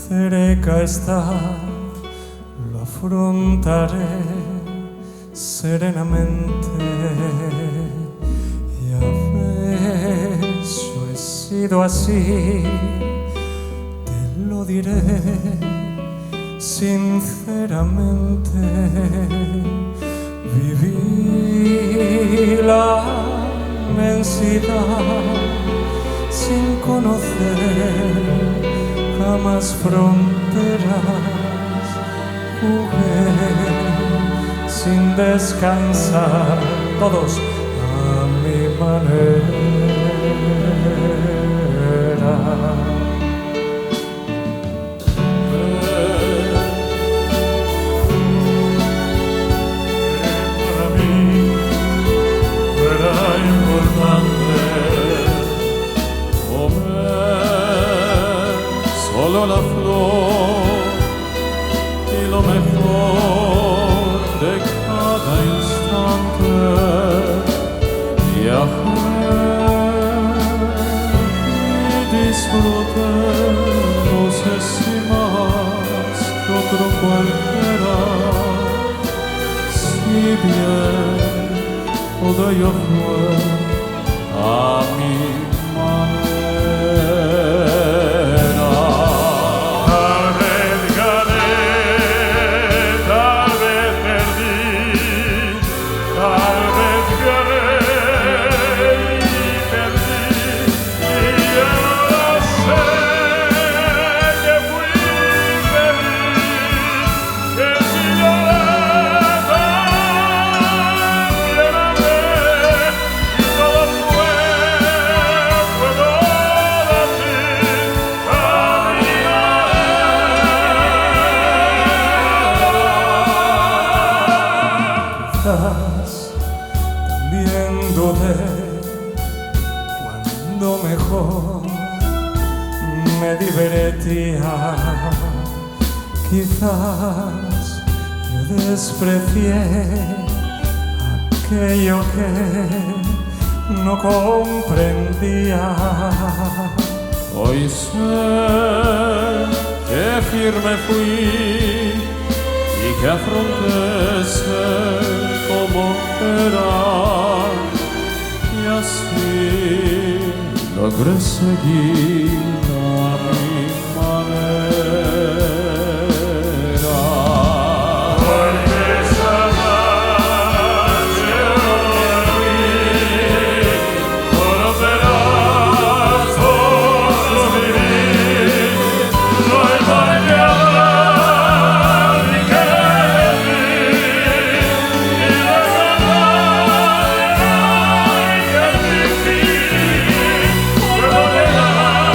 cerca está, lo afrontaré serenamente. Ya ves, yo he sido así, te lo diré sinceramente. Viví la inmensidad sin conocer jamás fronteras. Jugué sin descansar, todos a mi manera. Para mí era importante comer solo la flor y lo mejor de cada instante. Viajar y disfrutar, no sé si más que otro cualquiera. Si bien todo ello fue a mi manera. Tal vez gané, tal vez perdí, tal vez gané y perdí, y ya lo sé que fui feliz, que si lloré también amé, y todo fue todo así, a mi manera. Quizás también dudé cuando mejor me divertía. Quizás yo desprecié aquello que no comprendía. Hoy sé que firme fui y que afronté ser como era, y así logré seguir a mi manera. Porque jamás yo me fui, conocerás todo vivir, no hay mal que hablar ni que decir, ni de ganar ni que fingir, puedo llegar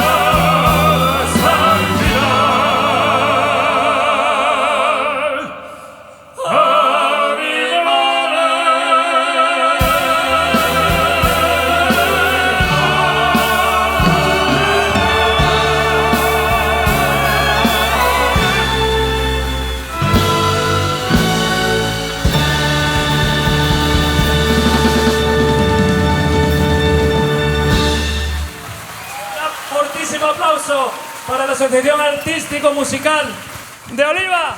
hasta el final, a mi Un fortísimo aplauso para la Asociación Artístico Musical de Oliva.